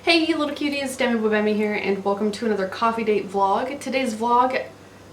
Hey you little cuties, Demi Bo Bemi here, and welcome to another coffee date vlog. Today's vlog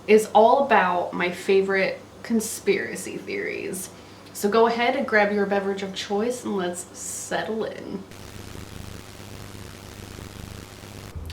is all about my favorite conspiracy theories. So go ahead and grab your beverage of choice and let's settle in.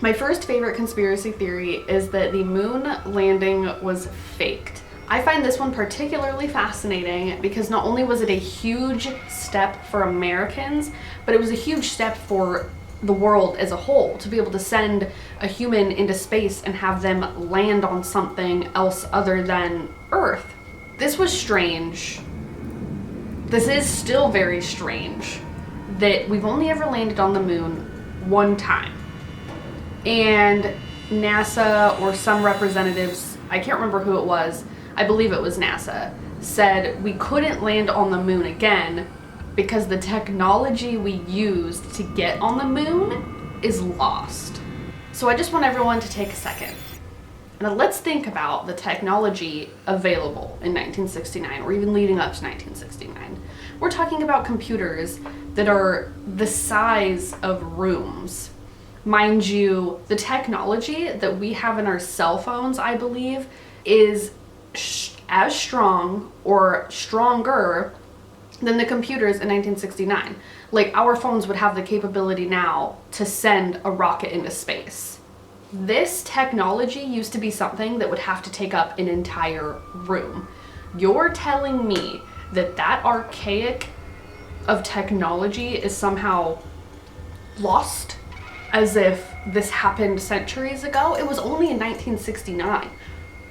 My first favorite conspiracy theory is that the moon landing was faked. I find this one particularly fascinating because not only was it a huge step for Americans, but it was a huge step for the world as a whole to be able to send a human into space and have them land on something else other than Earth. This was strange. This is still very strange that we've only ever landed on the moon one time. And NASA or some representatives, I can't remember who it was, I believe it was NASA, said we couldn't land on the moon again because the technology we used to get on the moon is lost. So I just want everyone to take a second. Now let's think about the technology available in 1969 or even leading up to 1969. We're talking about computers that are the size of rooms. Mind you, the technology that we have in our cell phones, I believe, is as strong or stronger than the computers in 1969. Like, our phones would have the capability now to send a rocket into space. This technology used to be something that would have to take up an entire room. You're telling me that that archaic of technology is somehow lost? As if this happened centuries ago? It was only in 1969.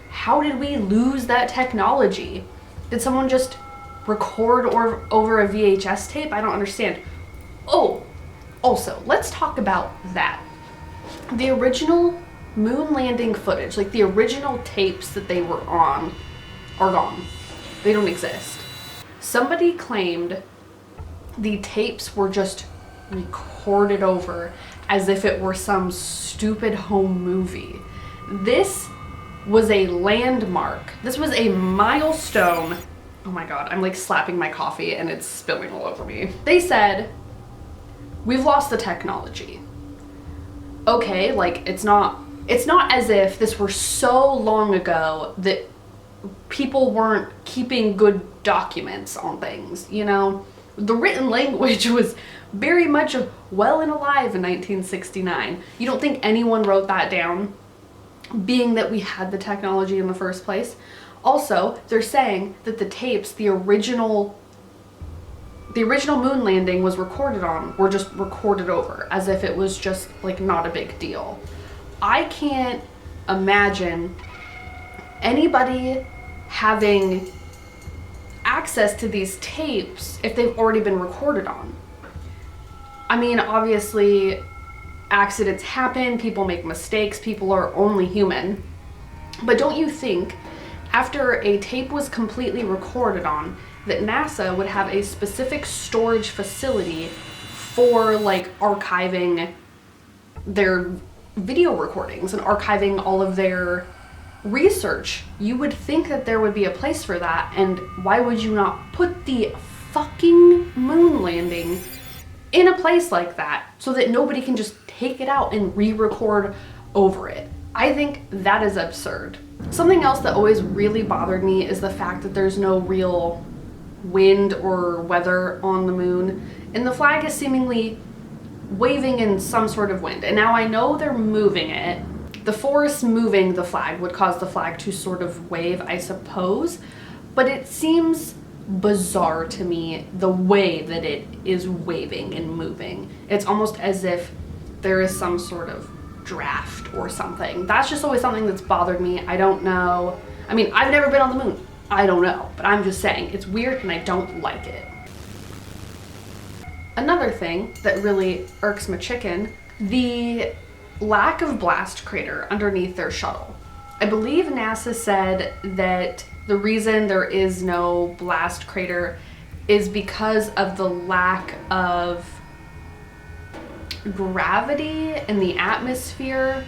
How did we lose that technology? Did someone just record over a VHS tape? I don't understand. Oh, also, let's talk about that. The original moon landing footage, like the original tapes that they were on, are gone. They don't exist. Somebody claimed the tapes were just recorded over as if it were some stupid home movie. This was a landmark. This was a milestone. Oh my god, I'm like slapping my coffee and it's spilling all over me. They said, we've lost the technology. Okay, like it's not as if this were so long ago that people weren't keeping good documents on things, you know? The written language was very much well and alive in 1969. You don't think anyone wrote that down, being that we had the technology in the first place? Also, they're saying that the tapes, the original moon landing was recorded on, were just recorded over, as if it was just like not a big deal. I can't imagine anybody having access to these tapes if they've already been recorded on. I mean, obviously accidents happen, people make mistakes, people are only human. But don't you think after a tape was completely recorded on, that NASA would have a specific storage facility for like archiving their video recordings and archiving all of their research? You would think that there would be a place for that, and why would you not put the fucking moon landing in a place like that so that nobody can just take it out and re-record over it? I think that is absurd. Something else that always really bothered me is the fact that there's no real wind or weather on the moon, and the flag is seemingly waving in some sort of wind. And now I know they're moving it. The force moving the flag would cause the flag to sort of wave, I suppose, but it seems bizarre to me the way that it is waving and moving. It's almost as if there is some sort of draft or something. That's just always something that's bothered me. I don't know. I mean, I've never been on the moon. I don't know, but I'm just saying it's weird and I don't like it. Another thing that really irks my chicken, the lack of blast crater underneath their shuttle. I believe NASA said that the reason there is no blast crater is because of the lack of gravity in the atmosphere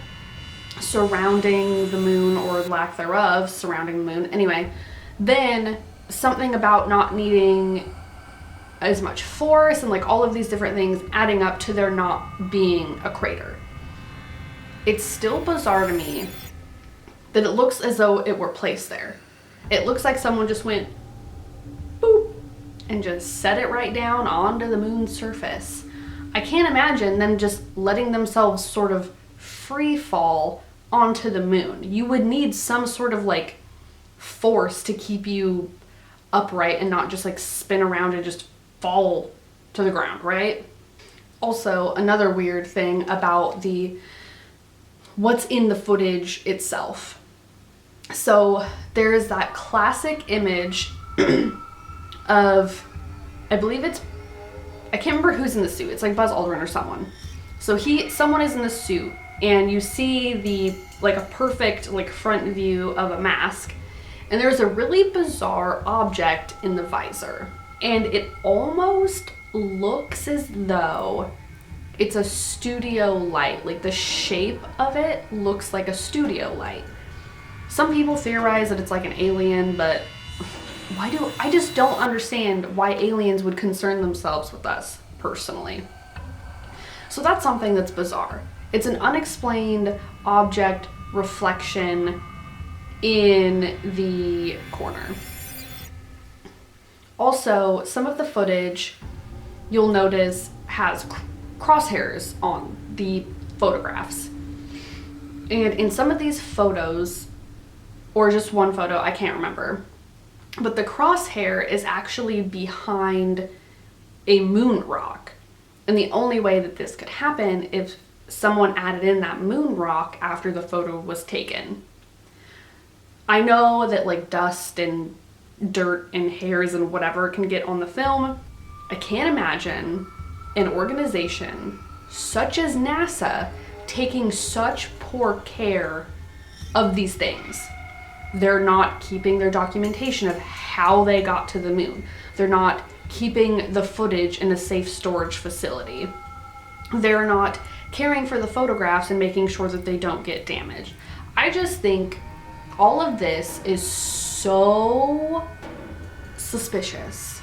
surrounding the moon, or lack thereof surrounding the moon. Anyway, then something about not needing as much force and like all of these different things adding up to there not being a crater. It's still bizarre to me that it looks as though it were placed there. It looks like someone just went boop and just set it right down onto the moon's surface. I can't imagine them just letting themselves sort of free fall onto the moon. You would need some sort of like force to keep you upright and not just like spin around and just fall to the ground, right? Also, another weird thing about what's in the footage itself. So there is that classic image of, I believe I can't remember who's in the suit. It's like Buzz Aldrin or someone. So someone is in the suit and you see like a perfect like front view of a mask, and there's a really bizarre object in the visor. And it almost looks as though it's a studio light. Like the shape of it looks like a studio light. Some people theorize that it's like an alien, but I just don't understand why aliens would concern themselves with us, personally. So that's something that's bizarre. It's an unexplained object reflection in the corner. Also, some of the footage you'll notice has crosshairs on the photographs. And in some of these photos, or just one photo, I can't remember, but the crosshair is actually behind a moon rock. And the only way that this could happen if someone added in that moon rock after the photo was taken. I know that like dust and dirt and hairs and whatever can get on the film. I can't imagine an organization such as NASA taking such poor care of these things. They're not keeping their documentation of how they got to the moon. They're not keeping the footage in a safe storage facility. They're not caring for the photographs and making sure that they don't get damaged. I just think all of this is so suspicious.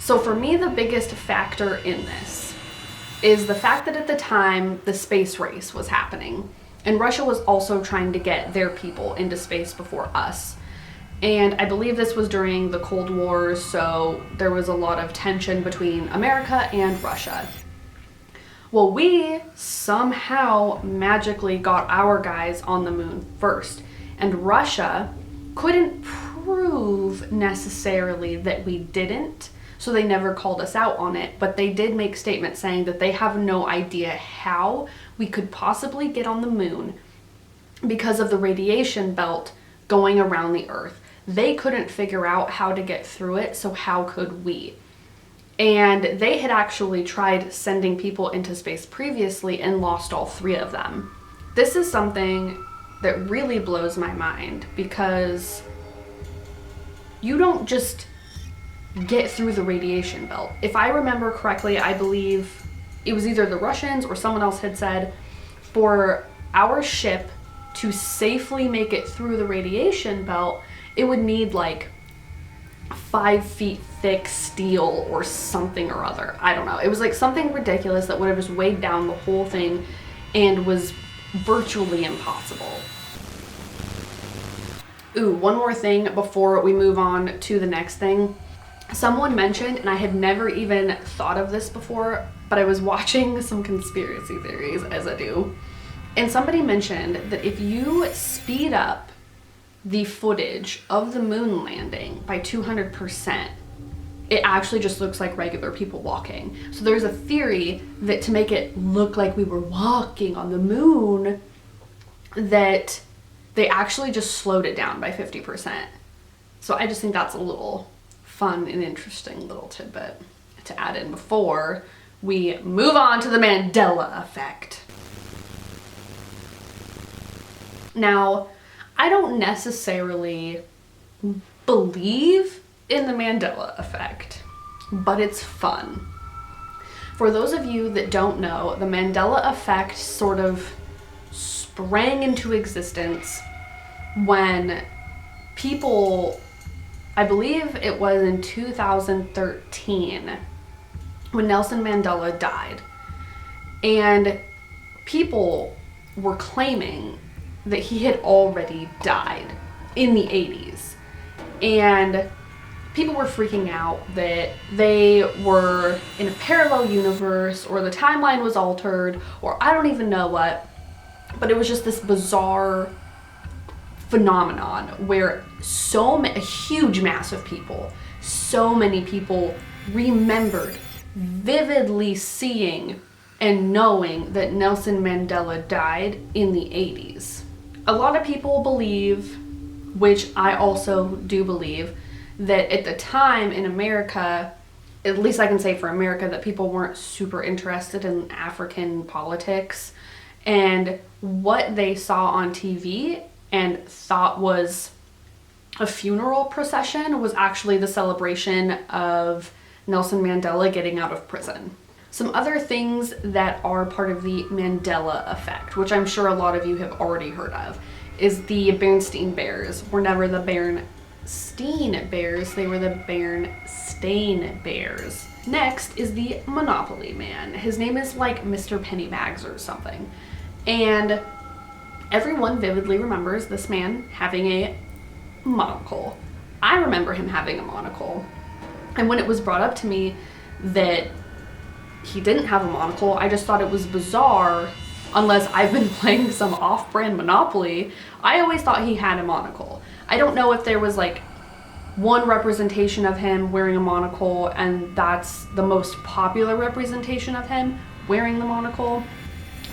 So for me, the biggest factor in this is the fact that at the time the space race was happening, and Russia was also trying to get their people into space before us. And I believe this was during the Cold War, so there was a lot of tension between America and Russia. Well, we somehow magically got our guys on the moon first, and Russia couldn't prove necessarily that we didn't, so they never called us out on it, but they did make statements saying that they have no idea how we could possibly get on the moon because of the radiation belt going around the Earth. They couldn't figure out how to get through it, so how could we? And they had actually tried sending people into space previously and lost all 3 of them. This is something that really blows my mind, because you don't just get through the radiation belt. If I remember correctly, I believe it was either the Russians or someone else had said for our ship to safely make it through the radiation belt, it would need like 5 feet thick steel or something or other. I don't know. It was like something ridiculous that would have just weighed down the whole thing and was virtually impossible. Ooh, one more thing before we move on to the next thing. Someone mentioned, and I had never even thought of this before, but I was watching some conspiracy theories, as I do, and somebody mentioned that if you speed up the footage of the moon landing by 200%, it actually just looks like regular people walking. So there's a theory that to make it look like we were walking on the moon, that they actually just slowed it down by 50%. So I just think that's a little fun and interesting little tidbit to add in before we move on to the Mandela effect. Now, I don't necessarily believe in the Mandela effect, but it's fun. For those of you that don't know, the Mandela effect sort of sprang into existence when people I believe it was in 2013 when Nelson Mandela died. And people were claiming that he had already died in the 80s. And people were freaking out that they were in a parallel universe, or the timeline was altered, or I don't even know what. But it was just this bizarre phenomenon where a huge mass of people, so many people remembered vividly seeing and knowing that Nelson Mandela died in the 80s. A lot of people believe, which I also do believe, that at the time in America, at least I can say for America, that people weren't super interested in African politics, and what they saw on TV and thought was a funeral procession was actually the celebration of Nelson Mandela getting out of prison. Some other things that are part of the Mandela effect, which I'm sure a lot of you have already heard of, is the Berenstain Bears. Were never the Berenstain Bears, they were the Berenstain Bears. Next is the Monopoly Man. His name is like Mr. Pennybags or something. And everyone vividly remembers this man having a monocle. I remember him having a monocle. And when it was brought up to me that he didn't have a monocle, I just thought it was bizarre. Unless I've been playing some off-brand Monopoly, I always thought he had a monocle. I don't know if there was like one representation of him wearing a monocle and that's the most popular representation of him wearing the monocle,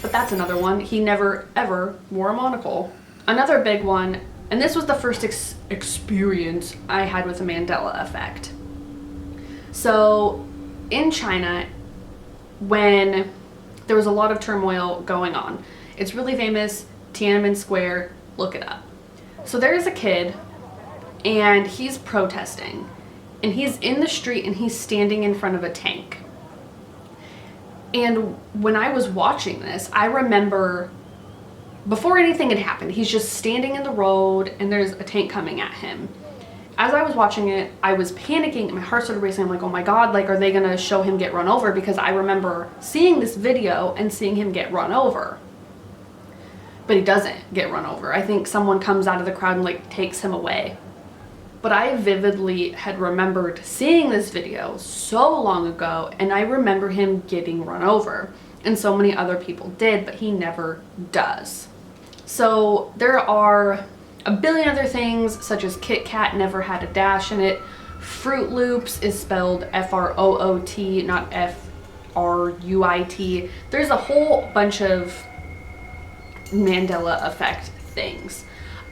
but that's another one. He never ever wore a monocle. Another big one, and this was the first experience I had with the Mandela effect. So in China, when there was a lot of turmoil going on, it's really famous, Tiananmen Square, look it up. So there is a kid and he's protesting and he's in the street and he's standing in front of a tank. And when I was watching this, I remember before anything had happened, he's just standing in the road and there's a tank coming at him. As I was watching it, I was panicking and my heart started racing. I'm like, oh my God, like, are they gonna show him get run over? Because I remember seeing this video and seeing him get run over. But he doesn't get run over. I think someone comes out of the crowd and like takes him away. But I vividly had remembered seeing this video so long ago, and I remember him getting run over. And so many other people did, but he never does. So there are a billion other things, such as Kit Kat never had a dash in it. Fruit Loops is spelled F-R-O-O-T, not F-R-U-I-T. There's a whole bunch of Mandela effect things.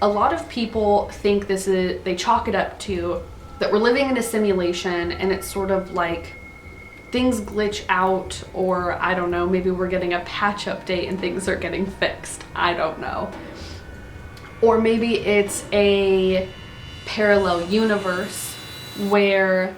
A lot of people think they chalk it up to that we're living in a simulation and it's sort of like things glitch out, or I don't know, maybe we're getting a patch update and things are getting fixed. I don't know. Or maybe it's a parallel universe where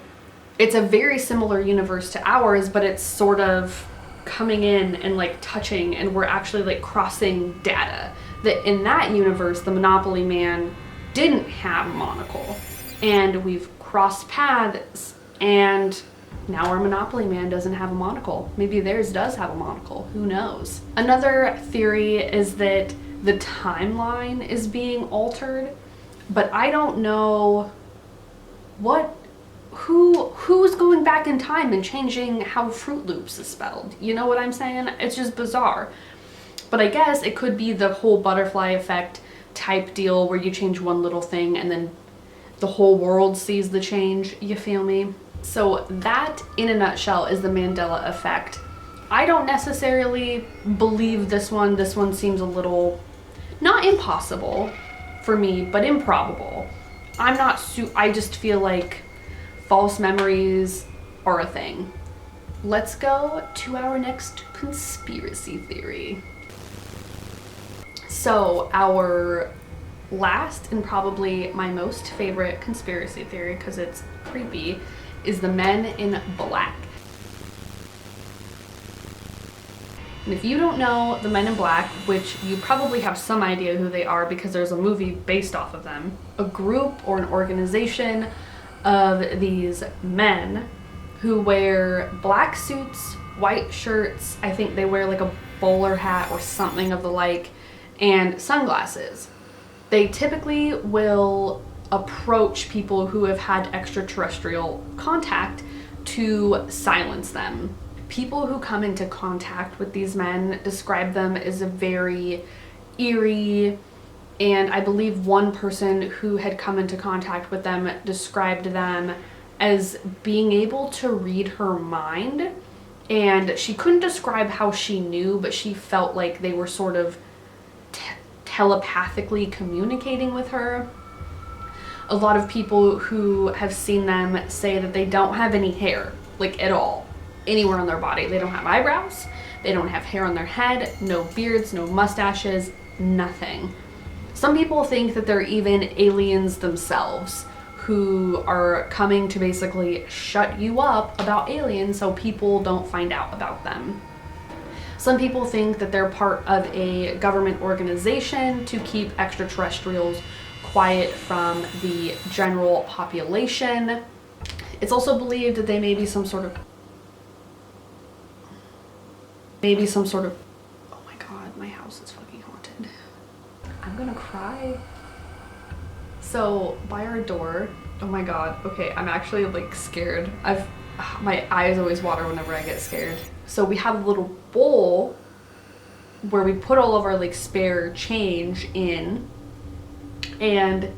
it's a very similar universe to ours, but it's sort of coming in and like touching, and we're actually like crossing data. That in that universe, the Monopoly Man didn't have a monocle, and we've crossed paths, and now our Monopoly Man doesn't have a monocle. Maybe theirs does have a monocle, who knows? Another theory is that the timeline is being altered, but I don't know who's going back in time and changing how Fruit Loops is spelled. You know what I'm saying? It's just bizarre. But I guess it could be the whole butterfly effect type deal where you change one little thing and then the whole world sees the change, you feel me? So that, in a nutshell, is the Mandela effect. I don't necessarily believe this one. This one seems a little, not impossible for me, but improbable. I just feel like false memories are a thing. Let's go to our next conspiracy theory. So our last and probably my most favorite conspiracy theory, because it's creepy, is the Men in Black. And if you don't know the Men in Black, which you probably have some idea who they are because there's a movie based off of them, a group or an organization of these men who wear black suits, white shirts, I think they wear like a bowler hat or something of the like, and sunglasses. They typically will approach people who have had extraterrestrial contact to silence them. People who come into contact with these men describe them as a very eerie, and I believe one person who had come into contact with them described them as being able to read her mind, and she couldn't describe how she knew, but she felt like they were sort of telepathically communicating with her. A lot of people who have seen them say that they don't have any hair, like at all, anywhere on their body. They don't have eyebrows, they don't have hair on their head, no beards, no mustaches, nothing. Some people think that they're even aliens themselves who are coming to basically shut you up about aliens so people don't find out about them. Some people think that they're part of a government organization to keep extraterrestrials quiet from the general population. It's also believed that they may be some sort of, oh my god, my house is fucking haunted. I'm gonna cry. So by our door, oh my god, okay, I'm actually like scared. My eyes always water whenever I get scared. So we have a little bowl where we put all of our like spare change in, and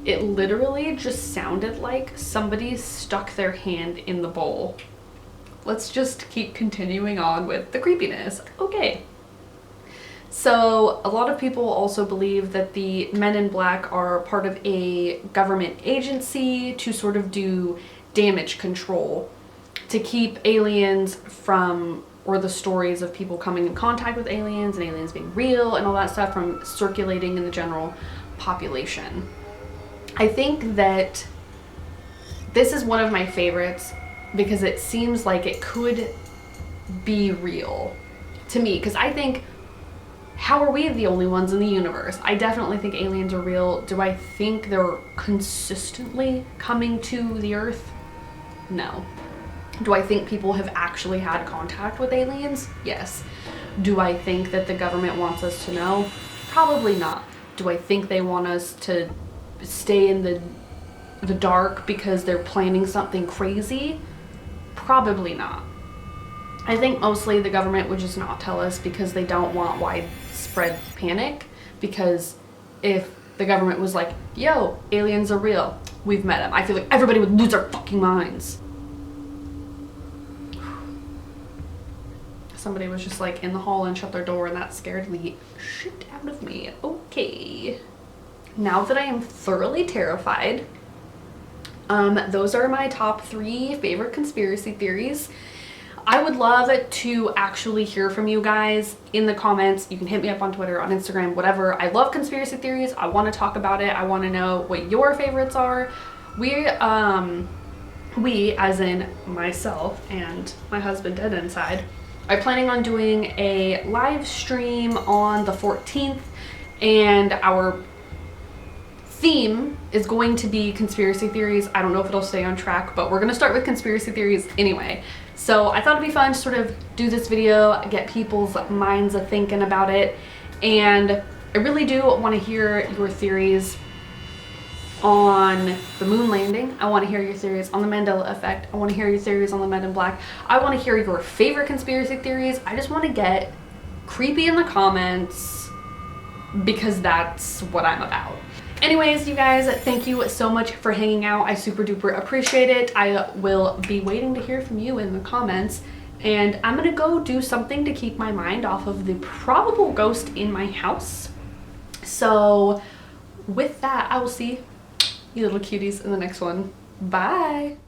it literally just sounded like somebody stuck their hand in the bowl. Let's just keep continuing on with the creepiness. Okay. So a lot of people also believe that the men in black are part of a government agency to sort of do damage control, to keep aliens from, or the stories of people coming in contact with aliens and aliens being real and all that stuff from circulating in the general population. I think that this is one of my favorites because it seems like it could be real to me, because I think, how are we the only ones in the universe? I definitely think aliens are real. Do I think they're consistently coming to the Earth? No. Do I think people have actually had contact with aliens? Yes. Do I think that the government wants us to know? Probably not. Do I think they want us to stay in the dark because they're planning something crazy? Probably not. I think mostly the government would just not tell us because they don't want widespread panic, because if the government was like, yo, aliens are real, we've met them, I feel like everybody would lose their fucking minds. Somebody was just like in the hall and shut their door, and that scared the shit out of me. Okay. Now that I am thoroughly terrified, those are my top 3 favorite conspiracy theories. I would love to actually hear from you guys in the comments. You can hit me up on Twitter, on Instagram, whatever. I love conspiracy theories. I want to talk about it. I want to know what your favorites are. We, as in myself and my husband Dead Inside, are planning on doing a live stream on the 14th, and our theme is going to be conspiracy theories. I don't know if it'll stay on track, but we're gonna start with conspiracy theories anyway. So I thought it'd be fun to sort of do this video, get people's minds a thinking about it, and I really do want to hear your theories on the moon landing. I want to hear your theories on the Mandela effect. I want to hear your theories on the Men in Black. I want to hear your favorite conspiracy theories. I just want to get creepy in the comments because that's what I'm about. Anyways, you guys, thank you so much for hanging out. I super duper appreciate it. I will be waiting to hear from you in the comments, and I'm gonna go do something to keep my mind off of the probable ghost in my house. So with that, I will see you little cuties in the next one. Bye.